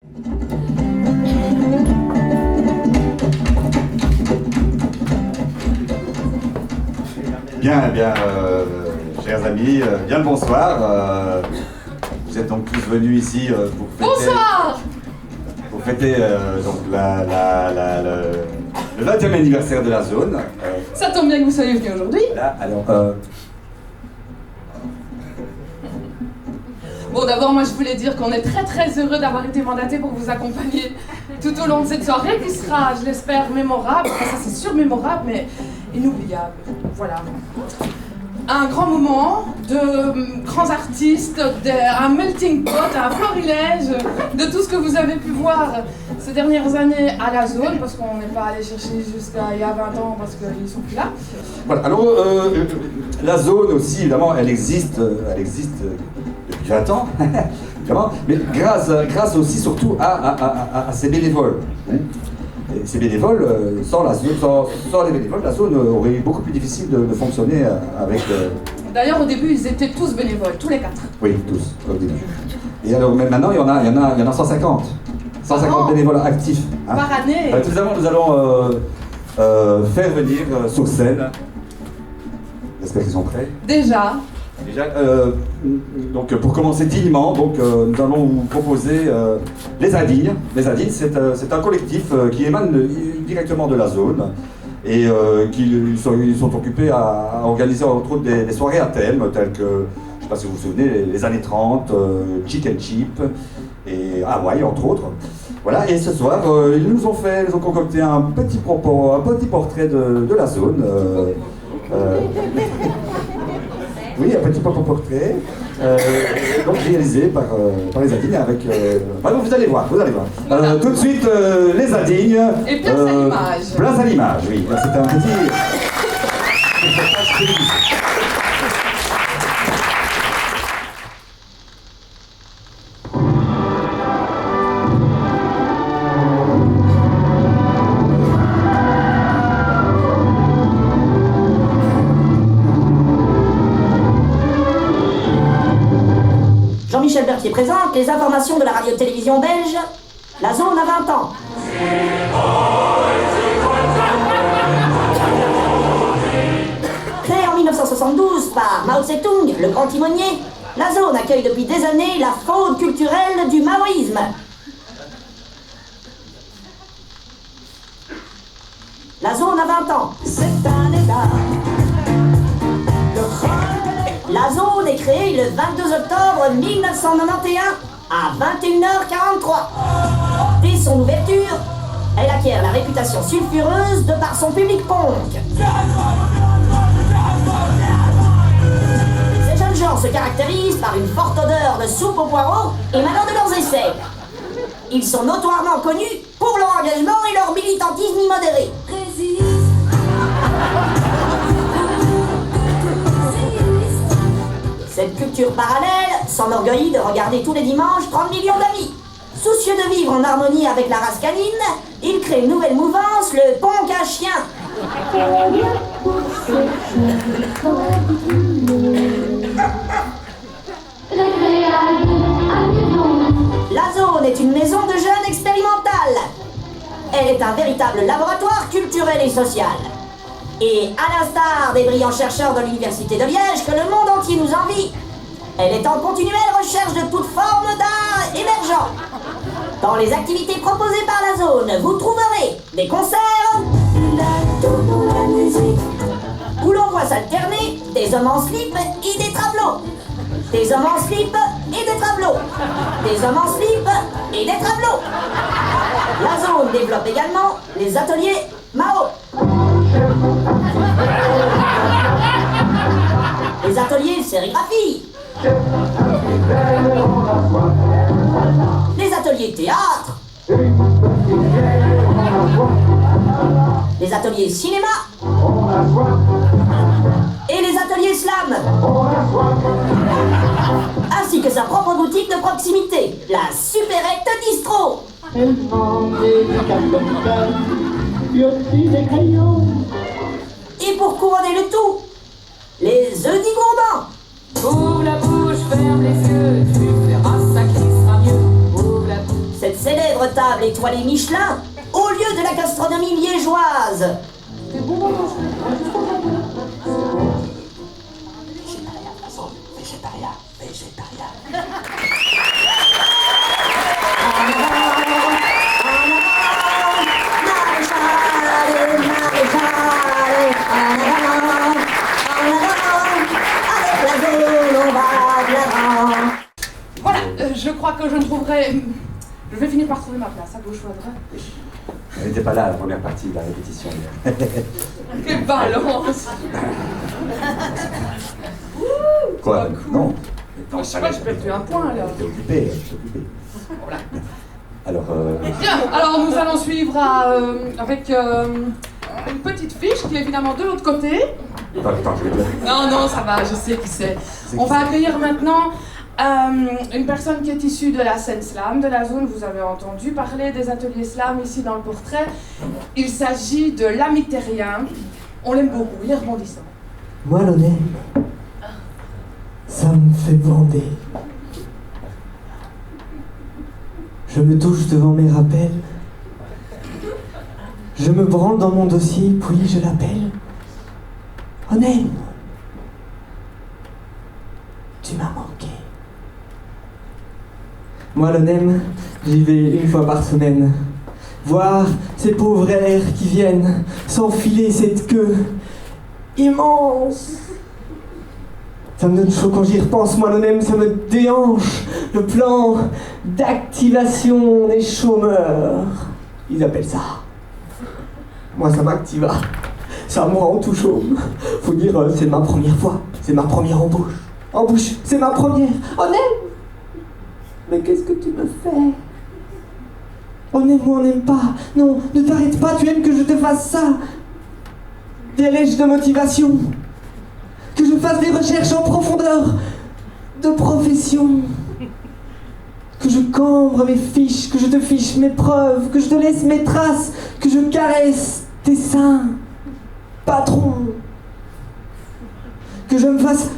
Bien, chers amis, bien le bonsoir. Vous êtes donc tous venus ici pour fêter... Bonsoir. Pour fêter donc le 20e anniversaire de la zone. Ça tombe bien que vous soyez venus aujourd'hui. Voilà, alors... Bon, d'abord, moi, je voulais dire qu'on est très heureux d'avoir été mandaté pour vous accompagner tout au long de cette soirée qui sera, je l'espère, mémorable. Enfin, ça, c'est sûr mémorable, mais inoubliable. Voilà. Un grand moment de grands artistes, un melting pot, un florilège de tout ce que vous avez pu voir ces dernières années à la zone, parce qu'on n'est pas allé chercher jusqu'à il y a 20 ans parce qu'ils sont plus là. Voilà, alors la zone aussi, évidemment, elle existe depuis 20 ans, évidemment, mais grâce aussi surtout à ces bénévoles. Et ces bénévoles, sans les bénévoles, la zone aurait eu beaucoup plus difficile de fonctionner avec... D'ailleurs, au début, ils étaient tous bénévoles, tous les 4. Oui, tous, au début. Et alors, même maintenant, il y en a 150. 150 bénévoles actifs. Hein. Par année. Tout d'abord, nous allons faire venir sur scène. J'espère qu'ils sont prêts. Déjà, donc pour commencer dignement, donc, nous allons vous proposer les Indignes. Les Indignes, c'est un collectif qui émane directement de la zone et ils sont occupés à organiser entre autres des soirées à thème telles que, je ne sais pas si vous vous souvenez, les années 30, Chicken Chip et Hawaï entre autres. Voilà, et ce soir, ils nous ont concocté un petit portrait de la zone. Oui, un petit portrait, donc réalisé par les Indignes avec... vous allez voir. Tout de suite, les Indignes... Et place à l'image. Place à l'image, oui. C'est un petit... Jean-Michel Berthier présente les informations de la radio-télévision belge. La zone a 20 ans. Créée en 1972 par Mao Tse-tung, le grand timonier, la zone accueille depuis des années la fraude culturelle du maoïsme. La zone a 20 ans. C'est un état. La zone est créée le 22 octobre 1991 à 21h43. Dès son ouverture, elle acquiert la réputation sulfureuse de par son public punk. Ces jeunes gens se caractérisent par une forte odeur de soupe aux poireaux émanant de leurs essais. Ils sont notoirement connus pour leur engagement et leur militantisme immodéré. Cette culture parallèle s'enorgueillit de regarder tous les dimanches 30 millions d'amis. Soucieux de vivre en harmonie avec la race canine, il crée une nouvelle mouvance, le punk à chien. La zone est une maison de jeunes expérimentale. Elle est un véritable laboratoire culturel et social. Et à l'instar des brillants chercheurs de l'Université de Liège que le monde entier nous envie, elle est en continuelle recherche de toute forme d'art émergent. Dans les activités proposées par la zone, vous trouverez des concerts, où l'on voit s'alterner des hommes en slip et des travelots. Des hommes en slip et des travelots. Des hommes en slip et des travelots. La zone développe également les ateliers Mao. Les ateliers sérigraphie. Les ateliers théâtre. Les ateliers cinéma. Et les ateliers slam. Ainsi que sa propre boutique de proximité, la Supérette Distro. Elle vend des cartons, puis aussi des crayons. Et pour couronner le tout, les œufs dits gourmands. ouvre la bouche, ferme les yeux, tu verras ça qui sera mieux. Ouvre la bouche. Cette célèbre table étoilée Michelin au lieu de la gastronomie liégeoise. C'est bon, maman. Végétarien, végétarien. Voilà, je crois que je ne trouverai... Je vais finir par trouver ma place à gauche ou à droite. Elle n'était pas là à la première partie de la répétition. Quelle balance! Quoi? Non. Je sais pas, j'ai perdu un point là. T'es occupé, je suis occupé. Voilà. Alors, Bien, alors nous allons suivre avec une petite fiche qui est évidemment de l'autre côté. attends, je vais te... Non, ça va, je sais qui c'est. On va accueillir maintenant une personne qui est issue de la scène slam de la zone. Vous avez entendu parler des ateliers slam ici dans le portrait. Il s'agit de l'ami terrien. On l'aime beaucoup, il est rebondissant. Moi, l'honnête, ça me fait bander. Je me touche devant mes rappels. Je me branle dans mon dossier, puis je l'appelle. Honnête, tu m'as manqué. Moi, l'ONEM, j'y vais une fois par semaine. Voir ces pauvres LR qui viennent s'enfiler cette queue immense. Ça me donne chaud quand j'y repense, moi l'ONEM, ça me déhanche. Le plan d'activation des chômeurs, ils appellent ça. Moi, ça m'activa. Ça me rend tout chaume. Faut dire, c'est ma première fois. C'est ma première embauche. Embauche, c'est ma première. ONEM! Mais qu'est-ce que tu me fais? On aime ou on n'aime pas? Non, ne t'arrête pas, tu aimes que je te fasse ça. Des lèches de motivation. Que je fasse des recherches en profondeur de profession. Que je cambre mes fiches, que je te fiche mes preuves, que je te laisse mes traces, que je caresse tes seins, patron. Que je me fasse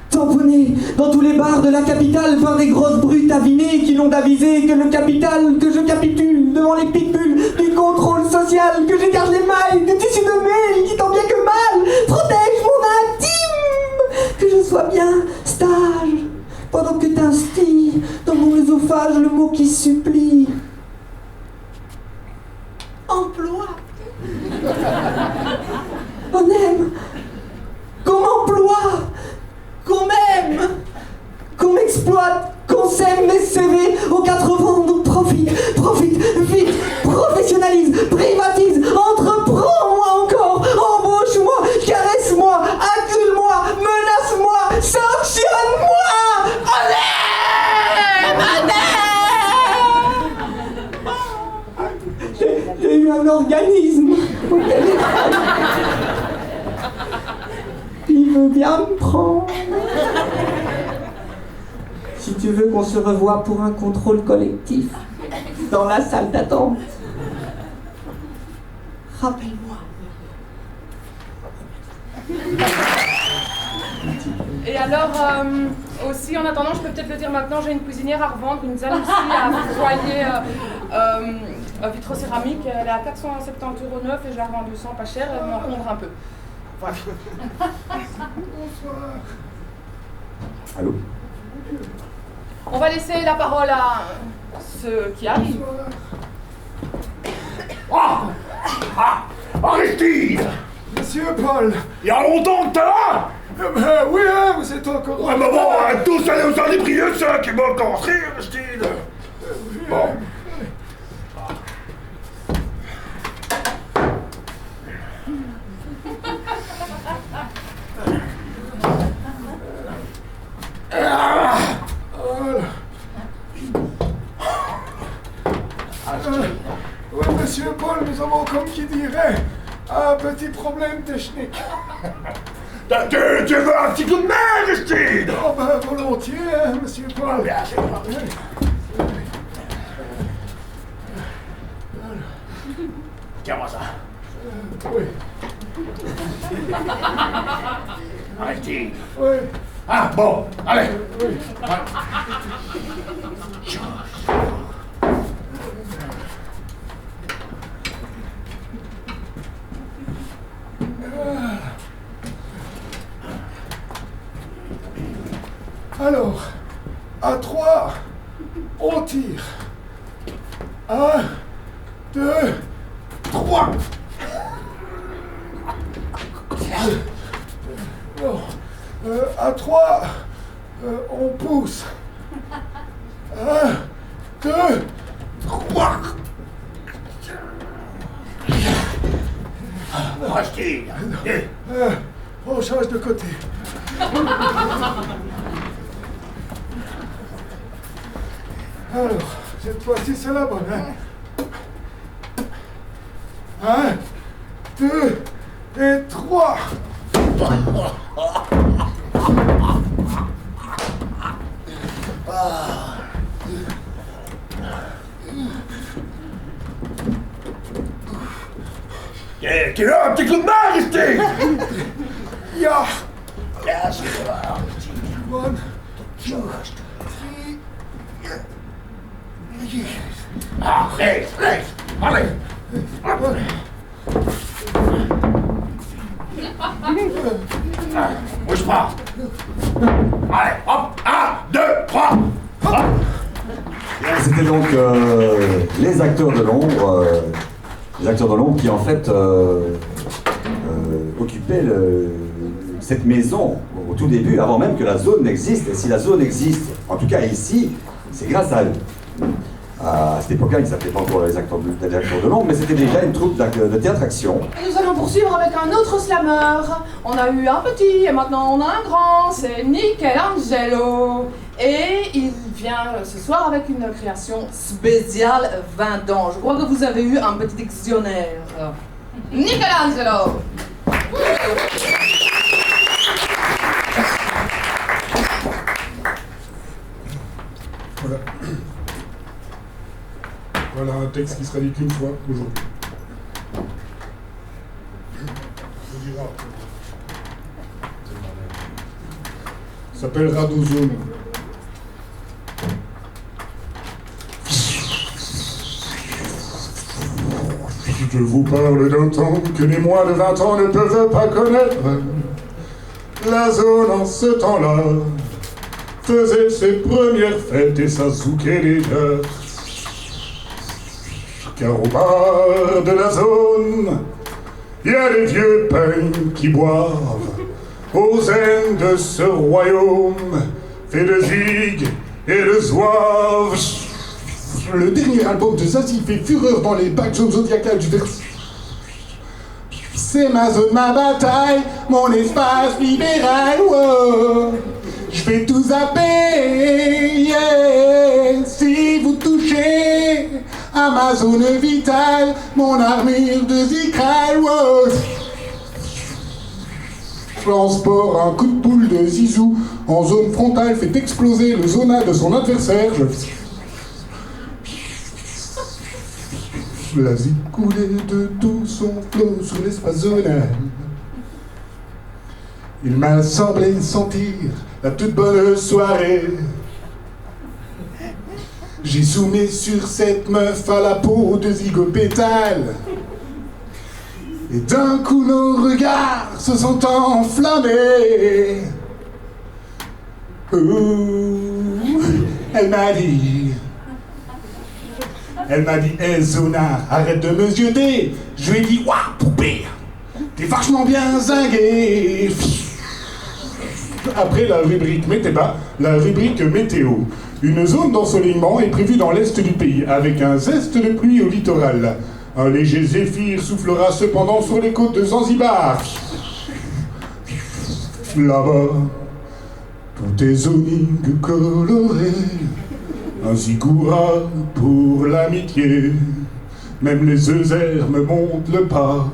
tamponner dans tous les bars de la capitale par des grosses brutes avinées qui n'ont d'aviser que le capital, que je capitule devant les pitbulls du contrôle social, que j'écarte les mailles du tissu de mail qui tant bien que mal protège mon intime, que je sois bien stage pendant que t'instilles dans mon œsophage le mot qui supplie. Emploi. On aime qu'on m'emploie, qu'on m'aime, qu'on m'exploite, qu'on sème mes CV aux 4 vents. Donc profite, vite, professionnalise, privatise, entreprends-moi encore, embauche-moi, caresse-moi, accule-moi, menace-moi, sanctionne-moi. J'ai eu un organisme au téléphone. Il veut bien me prendre. Si tu veux qu'on se revoie pour un contrôle collectif dans la salle d'attente, rappelle-moi. Et alors, aussi, en attendant, je peux peut-être le dire maintenant, j'ai une cuisinière à revendre, une zone ici à foyer vitrocéramique. Elle est à 470 € neuf et je la revends 200, pas cher, elle m'encombre un peu. Voilà. Allô? On va laisser la parole à ceux qui arrivent. Aristide! Monsieur Paul! Il y a longtemps que t'es là! Oui, vous êtes encore... Ouais, mais bon, tous les inébrieux, ceux qui m'ont rencontré, Aristide! Bon. Oui, monsieur Paul, nous avons, comme qui dirait, un petit problème technique. Tu veux un petit coup de main, Aristide? Oh, ben, volontiers, monsieur Paul. Bien sûr. Tiens-moi ça. Oui. Aristide. Oui. Ah, bon, allez. Oui. À 3, on tire. 1, 2, 3. Non. À 3, on pousse. 1, 2, 3. Restez. On change de côté. Alors, cette fois-ci, c'est la bonne, hein. 1, 2 et 3. Tu veux un petit coup de main, Aristide? Yeah. Yes. 1, 2, 3. Ah, reste. Allez. Bouge pas. Allez, hop. 1, 2, 3. Hop. C'était donc les acteurs de l'ombre. Les acteurs de l'ombre qui en fait occupaient cette maison au tout début, avant même que la zone n'existe. Et si la zone existe, en tout cas ici, c'est grâce à eux. À cette époque-là, ils ne s'appelaient pas encore les acteurs de l'ombre, mais c'était déjà une troupe de théâtre-action. Et nous allons poursuivre avec un autre slammer. On a eu un petit et maintenant on a un grand, c'est Michelangelo. Et il vient ce soir avec une création spéciale 20 ans. Je crois que vous avez eu un petit dictionnaire. Michelangelo! Voilà. Voilà un texte qui sera dit qu'une fois aujourd'hui. On dira. Ça s'appelle Radozone. Je vous parle d'un temps que les moins de 20 ans ne peuvent pas connaître. La zone en ce temps-là faisait ses premières fêtes et Sasuke les leurs. Car au bar de la zone, il y a les vieux peignes qui boivent aux ailes de ce royaume fait de zig et de zouave. Le dernier album de Zazie fait fureur dans les bacs zodiacales du verre. C'est ma zone, ma bataille, mon espace libéral. Wow. Je vais tout zapper, yeah. Si vous touchez à ma zone vitale, mon armure de Zikral. Wow. Transport, un coup de boule de Zizou en zone frontale fait exploser le zona de son adversaire. La zik coulait de tout son flot sur l'espace zonal. Il m'a semblé sentir la toute bonne soirée. J'ai zoomé sur cette meuf à la peau de zygopétale. Et d'un coup nos regards se sont enflammés. Ouh, elle m'a dit, hey Zona, arrête de me zioter. Je lui ai dit, waouh, poupée, t'es vachement bien zingué. Après la rubrique la rubrique météo. Une zone d'ensoleillement est prévue dans l'est du pays, avec un zeste de pluie au littoral. Un léger zéphyr soufflera cependant sur les côtes de Zanzibar. Là-bas, tout est zoning coloré. Un ziggoura pour l'amitié. Même les œzères me montent le pas.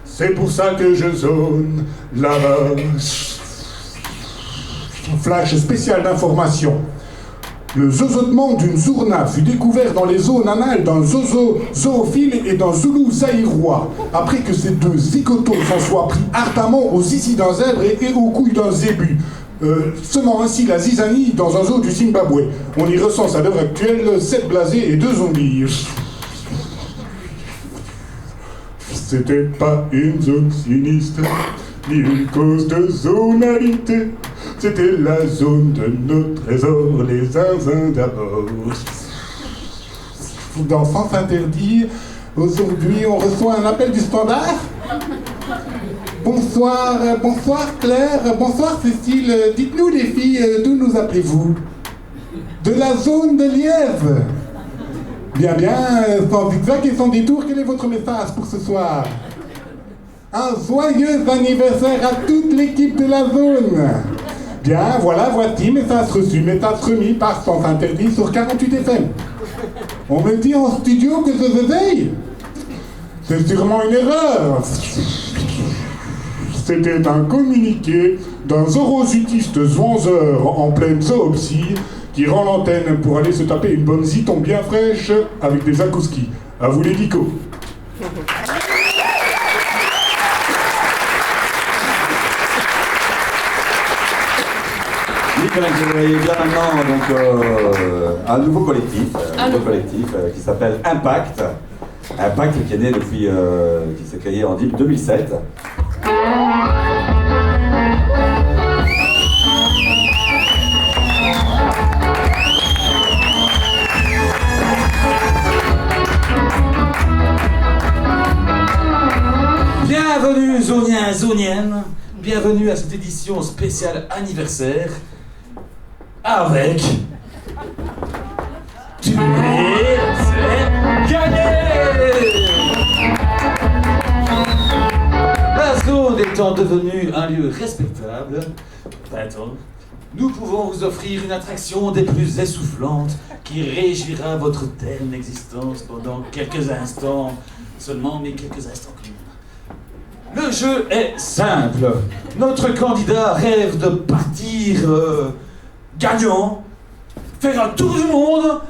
C'est pour ça que je zone là-bas. Flash spécial d'information. Le zozotement d'une zourna fut découvert dans les zones anales d'un zoophile et d'un zoulou zaïrois, après que ces deux zigotos s'en soient pris ardemment aux zizi d'un zèbre et aux couilles d'un zébu, semant ainsi la zizanie dans un zoo du Zimbabwe. On y recense à l'heure actuelle 7 blasés et 2 zombies. C'était pas une zone sinistre, ni une cause de zonalité. C'était la zone de nos trésors, les zinzins d'abord. Dans Sens Interdit, aujourd'hui on reçoit un appel du standard. Bonsoir, bonsoir Claire, bonsoir Cécile. Dites-nous les filles, d'où nous appelez-vous? De la zone de Lièvre. Bien, bien, sans zigzag et sans détour, quel est votre message pour ce soir? Un joyeux anniversaire à toute l'équipe de la zone. Bien, voilà, voici, message reçu, message remis par Sens Interdit sur 48 FM. On me dit en studio que je réveille. C'est sûrement une erreur. C'était un communiqué d'un zoosutiste zwanzeur en pleine zoopsie qui rend l'antenne pour aller se taper une bonne ziton bien fraîche avec des akouskis. À vous les dicos. Vous voyez bien maintenant donc, un nouveau collectif, qui s'appelle Impact. Impact qui est né depuis, qui s'est créé en 2007. Bienvenue zoniens, zoniennes, bienvenue à cette édition spéciale anniversaire avec Tuer, c'est gagner. La zone étant devenue un lieu respectable, maintenant, nous pouvons vous offrir une attraction des plus essoufflantes qui réjouira votre terne existence pendant quelques instants, seulement, mais quelques instants quand même. Le jeu est simple. Notre candidat rêve de partir gagnant, faire un tour du monde.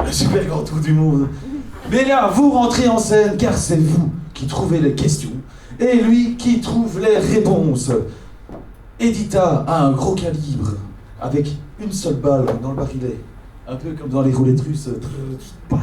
Un super grand tour du monde. Mais là, vous rentrez en scène car c'est vous qui trouvez les questions et lui qui trouve les réponses. Edita a un gros calibre, avec une seule balle dans le barillet. Un peu comme dans les roulettes russes. Paf.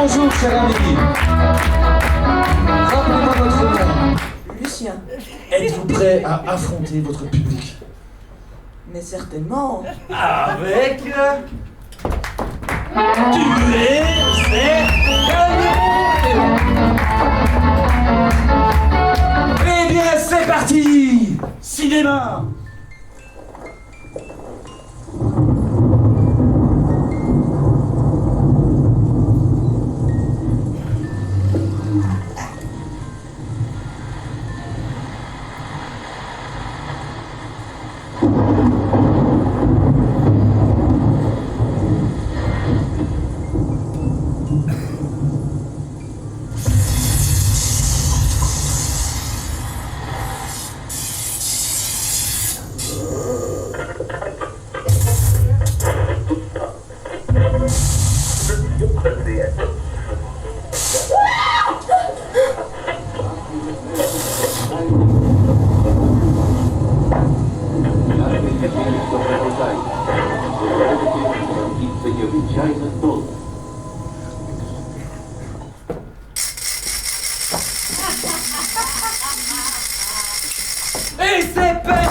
Bonjour, cher ami. Rappelez-moi votre nom. Lucien. Êtes-vous prêt à affronter votre public? Mais certainement. Avec... Tuer, c'est gagner. Eh bien, c'est parti. Cinéma.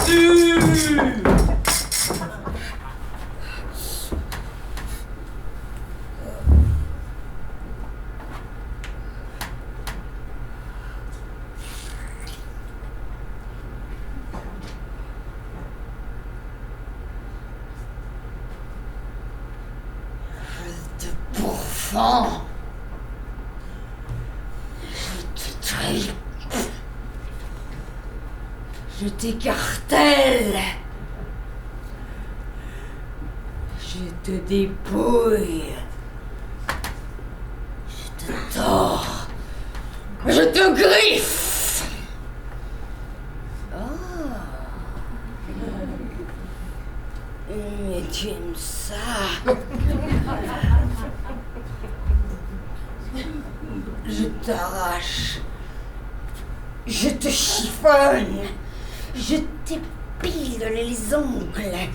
dessus. Pourfend. Je te tripe. Je t'écartèle. Je te dépouille. Je te tords. Je te griffe. Mais tu aimes ça. Je t'arrache. Je te chiffonne. Je t'épile les ongles.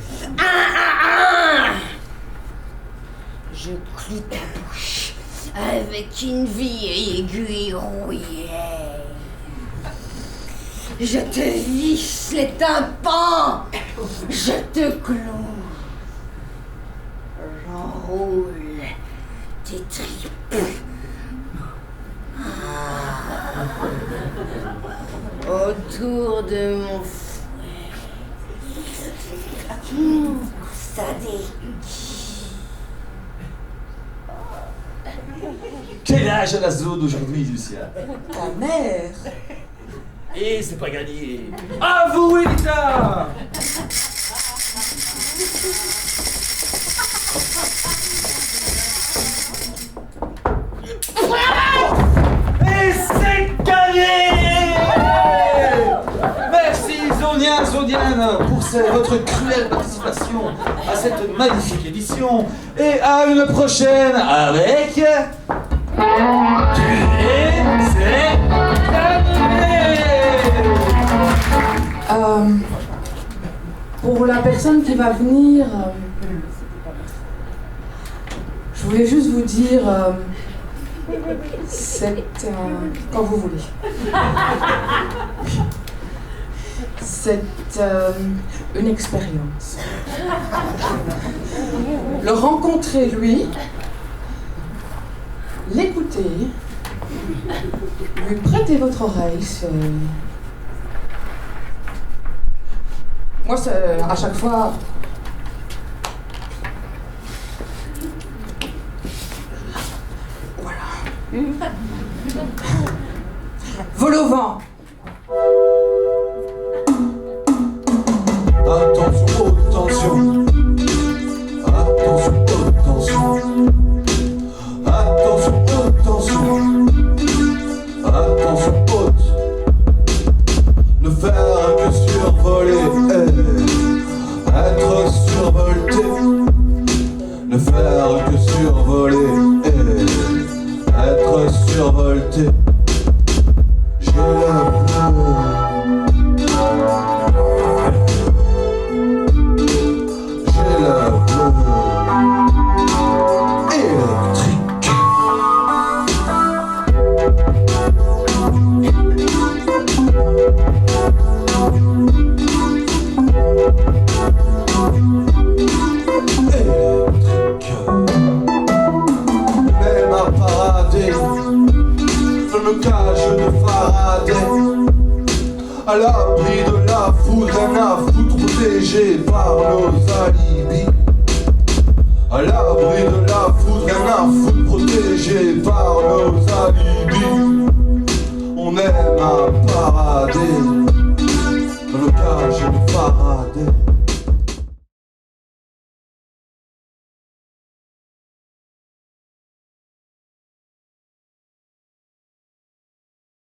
Je cloue ta bouche avec une vieille aiguille rouillée. Je te visse les tympans. Je te cloue. J'enroule tes tripes. Autour de mon fouet. Sadique. Quel âge a la zone aujourd'hui, Lucia? Ta mère. Et c'est pas gagné. À vous, Elita. Et c'est gagné. Merci Zoniane pour votre cruelle participation à cette magnifique édition. Et à une prochaine avec... Et c'est terminé. Pour la personne qui va venir, je voulais juste vous dire, c'est quand vous voulez. C'est une expérience. Le rencontrer, lui, l'écouter, lui prêter votre oreille, c'est... Moi, c'est à chaque fois... Voilà. Vol au vent. Attention, haute tension. Attention, haute tension. Attention, haute tension. Attention, haute. Ne faire que survoler, être survolté. Ne faire que survoler, être survolté. J'ai la peur. À l'abri de la foudre, un affront protégé par nos